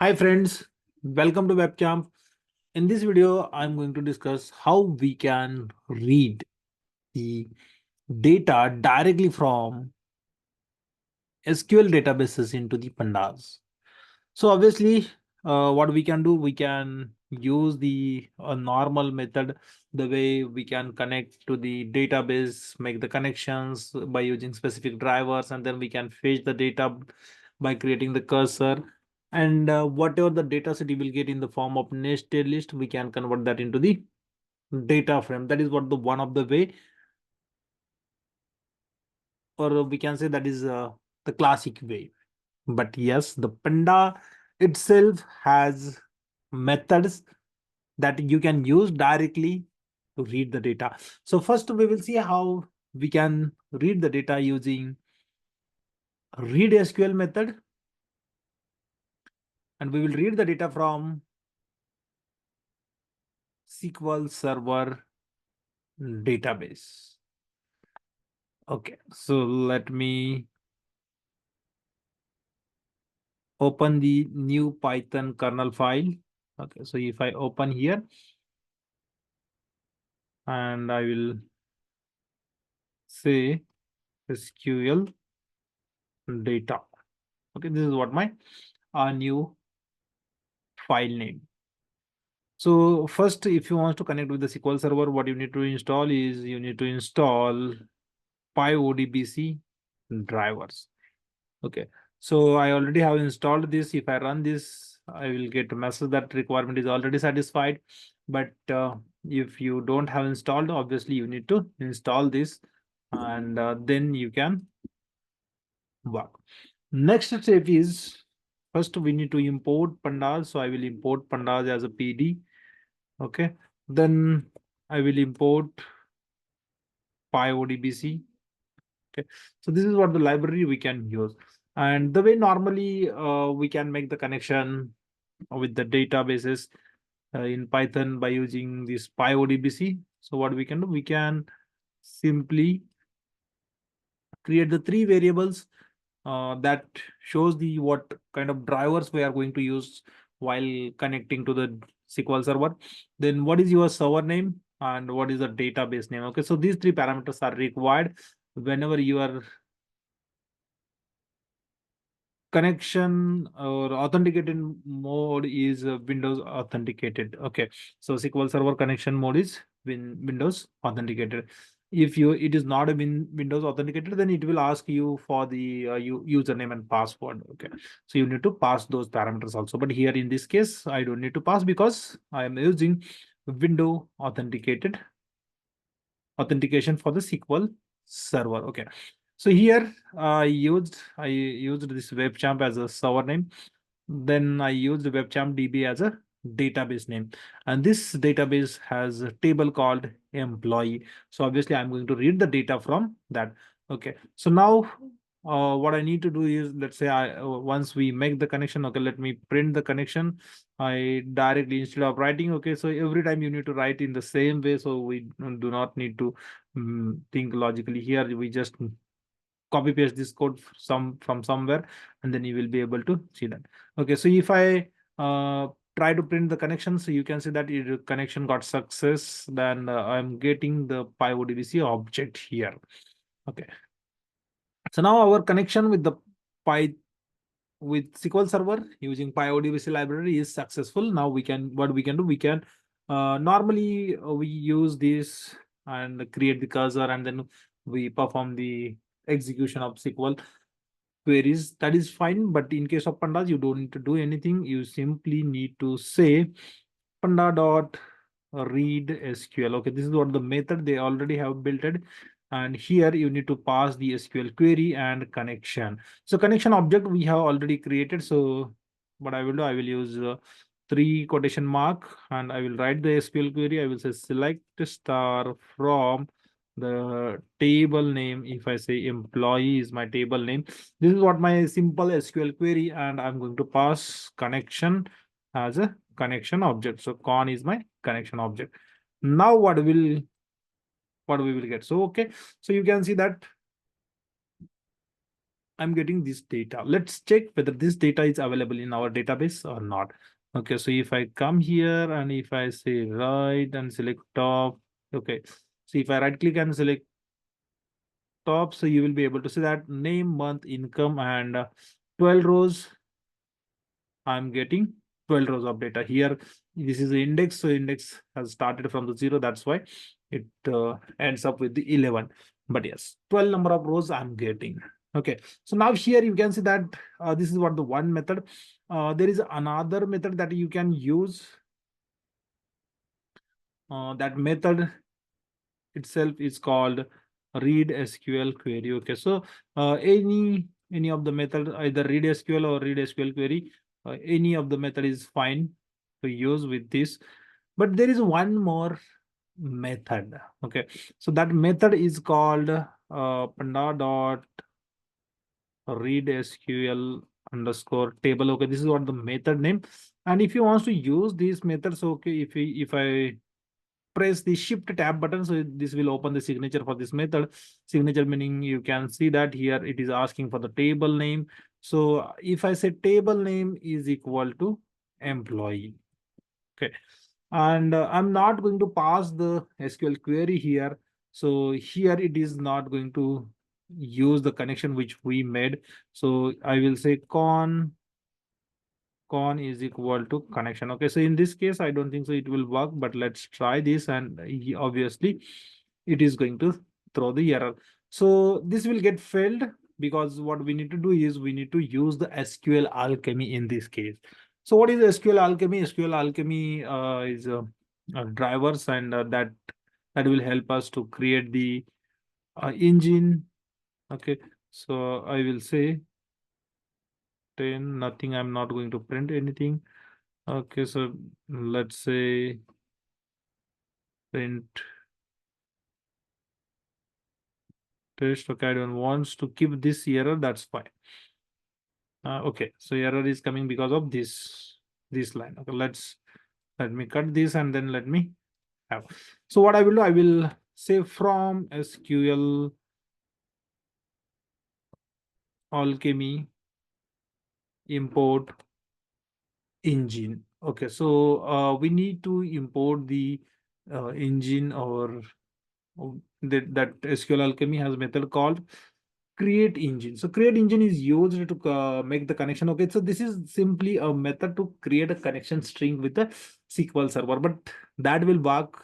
Hi friends, welcome to Webcam. In this video, I'm going to discuss how we can read the data directly from SQL databases into the Pandas. So obviously, what we can do, we can use the normal method, the way we can connect to the database, make the connections by using specific drivers, and then we can fetch the data by creating the cursor. And whatever the data set you will get in the form of nested list, we can convert that into the data frame. That is what the one of the way, or we can say that is the classic way. But yes, the Panda itself has methods that you can use directly to read the data. So first we will see how we can read the data using read SQL method, and we will read the data from SQL Server database. Okay, so let me open the new Python kernel file. Okay, so if I open here and I will say SQL data. Okay, this is what my new file name. So first, if you want to connect with the SQL Server, what you need to install is you need to install PyODBC drivers. Okay, so I already have installed this. If I run this, I will get a message that requirement is already satisfied. But if you don't have installed, obviously you need to install this, and then you can work. Next step is first we need to import Pandas. So I will import Pandas as a PD. Okay, then I will import PyODBC. Okay, so this is what the library we can use, and the way normally we can make the connection with the databases in Python by using this PyODBC. So what we can do, we can simply create the three variables that shows the what kind of drivers we are going to use while connecting to the SQL Server. Then what is your server name and what is the database name? Okay, so these three parameters are required whenever you are connection or authenticated mode is Windows authenticated. Okay, so SQL Server connection mode is Windows authenticated. If it is not a Windows authenticated, then it will ask you for the username and password. Okay, so you need to pass those parameters also. But here in this case, I don't need to pass because I am using Windows authenticated authentication for the SQL Server. Okay, so here I used this webchamp as a server name. Then I used webchamp DB as a database name, and this database has a table called employee. So obviously I'm going to read the data from that. Okay, so now what I need to do is, let's say I once we make the connection, okay, let me print the connection. I directly, instead of writing, okay, so every time you need to write in the same way, so we do not need to think logically here. We just copy paste this code from somewhere, and then you will be able to see that. Okay, so if I try to print the connection, so you can see that it connection got success. Then I'm getting the PyODBC object here. Okay, so now our connection with the Py with SQL Server using PyODBC library is successful. Now we can, what we can do, we can normally we use this and create the cursor, and then we perform the execution of SQL queries. That is fine, but in case of Pandas, you don't need to do anything. You simply need to say panda dot read SQL. Okay, this is what the method they already have built it, and here you need to pass the SQL query and connection. So connection object we have already created. So what I will do, I will use three quotation mark, and I will write the SQL query. I will say select star from the table name. If I say employee is my table name, this is what my simple SQL query, and I'm going to pass connection as a connection object. So con is my connection object. Now what we will get? So okay, so you can see that I'm getting this data. Let's check whether this data is available in our database or not. Okay, so if I come here and if I say right and select top, okay. So if I right click and select top, so you will be able to see that name, month, income, and 12 rows. I'm getting 12 rows of data here. This is the index, so index has started from the 0. That's why it ends up with the 11. But yes, 12 number of rows I'm getting. Okay, so now here you can see that this is what the one method. There is another method that you can use. That method itself is called read SQL query. Okay, so any of the method, either read SQL or read SQL query, any of the method is fine to use with this. But there is one more method. Okay, so that method is called panda dot read SQL underscore table. Okay, this is what the method name. And if you want to use these methods, okay, if I press the shift tab button, so this will open the signature for this method. Signature meaning you can see that here it is asking for the table name. So if I say table name is equal to employee, okay, and I'm not going to pass the SQL query here. So here it is not going to use the connection which we made. So I will say con is equal to connection. Okay, so in this case I don't think so it will work, but let's try this, and obviously it is going to throw the error. So this will get failed because what we need to do is we need to use the SQL alchemy in this case. So what is SQL alchemy? SQL alchemy is drivers, and that will help us to create the engine. Okay, so I will say 10 nothing. I'm not going to print anything. Okay, so let's say print test. Okay, I don't want to keep this error. That's fine. Okay, so error is coming because of this line. Okay, let me cut this and then let me have. So what I will do, I will say from SQL alchemy import engine. Okay, so we need to import the engine, or that SQL alchemy has method called create engine. So create engine is used to make the connection. Okay, so this is simply a method to create a connection string with the SQL server, but that will work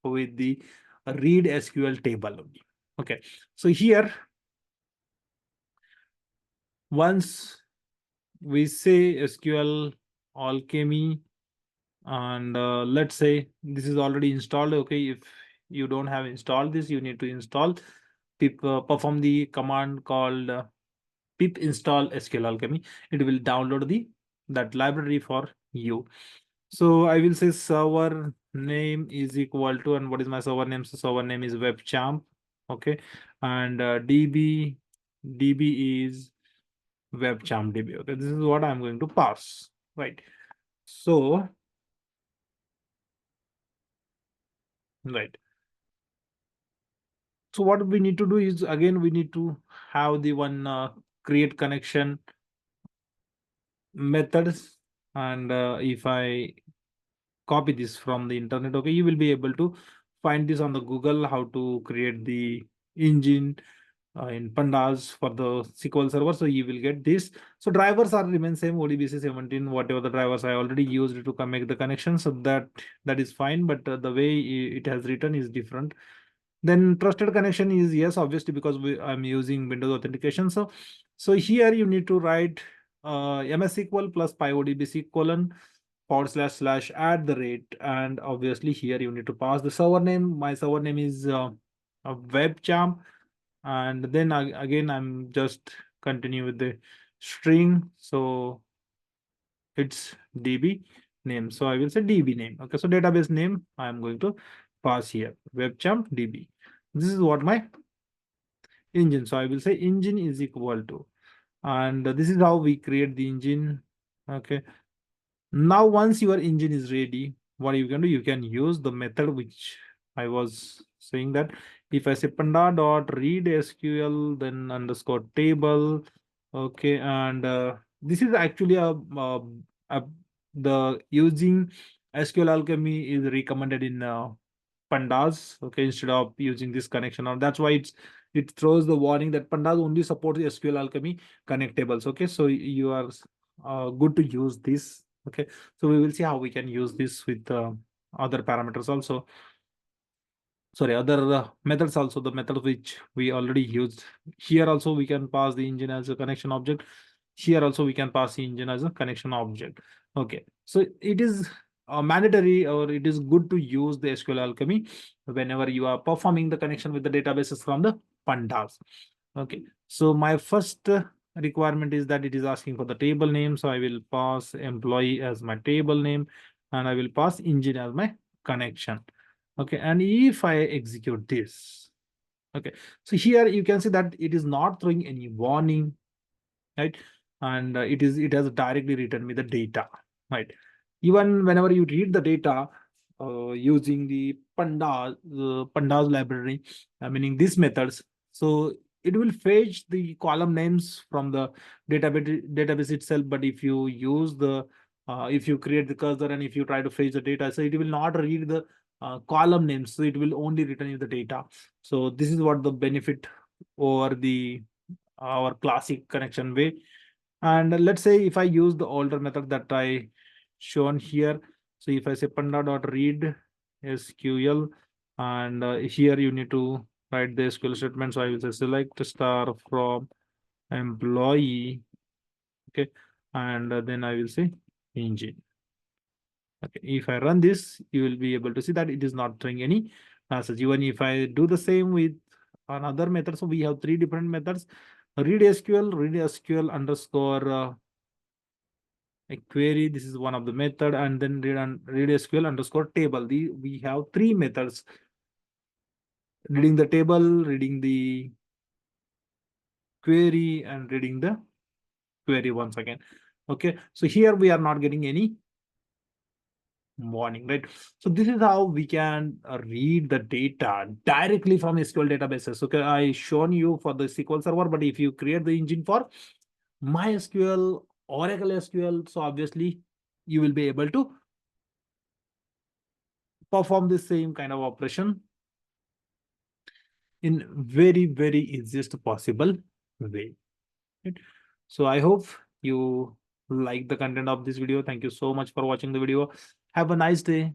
with the read SQL table only. Okay, so here once we say SQL alchemy, and let's say this is already installed. Okay, if you don't have installed this, you need to install perform the command called pip install SQL alchemy. It will download that library for you. So I will say server name is equal to, and what is my server name? So server name is webchamp. Okay, and db is webchamp db. Okay, this is what I'm going to pass, right? So right. So what we need to do is, again, we need to have the one create connection methods, and if I copy this from the internet, okay, you will be able to find this on the Google, how to create the engine in Pandas for the SQL server. So you will get this. So drivers are remain same, ODBC 17, whatever the drivers I already used to make the connection. So that is fine, but the way it has written is different. Then trusted connection is yes, obviously, because I'm using Windows authentication. So here you need to write MS SQL plus pyodbc colon // at the rate, and obviously here you need to pass the server name. My server name is a webchamp, and then again I'm just continue with the string. So it's DB name. So I will say DB name. Okay, so database name I am going to pass here, webchamp DB. This is what my engine. So I will say engine is equal to, and this is how we create the engine. Okay. Now, once your engine is ready, what you can do, you can use the method which I was saying, that if I say panda dot read SQL then underscore table, Okay, and this is actually a the using SQL Alchemy is recommended in Pandas. Okay, instead of using this connection, or that's why it throws the warning that Pandas only supports SQL Alchemy connectables. Okay, so you are good to use this. Okay, so we will see how we can use this with other parameters also. Sorry, other methods also, the method which we already used. Here also we can pass the engine as a connection object. Here also we can pass the engine as a connection object. Okay, so it is mandatory, or it is good to use the SQL Alchemy whenever you are performing the connection with the databases from the Pandas. Okay, so my first requirement is that it is asking for the table name, so I will pass employee as my table name, and I will pass engine as my connection. Okay, and if I execute this, okay, so here you can see that it is not throwing any warning, right? And it has directly written me the data, right? Even whenever you read the data using the pandas library, meaning these methods, so it will fetch the column names from the database itself. But if you use the if you create the cursor and if you try to fetch the data, so it will not read the column names, so it will only return you the data. So this is what the benefit over the our classic connection way. And let's say if I use the older method that I shown here, so if I say panda.read SQL, and here you need to write the SQL statement. So I will say select star from employee, okay, and then I will say engine. Okay, if I run this, you will be able to see that it is not throwing any message. Even if I do the same with another method, so we have three different methods: read SQL underscore a query. This is one of the method, and then read SQL underscore table. We have three methods: reading the table, reading the query, and reading the query once again. Okay, so here we are not getting any warning, right? So this is how we can read the data directly from SQL databases. Okay, I shown you for the SQL Server, but if you create the engine for MySQL, Oracle SQL, so obviously you will be able to perform the same kind of operation in very easiest possible way, right? So I hope you like the content of this video. Thank you so much for watching the video. Have a nice day.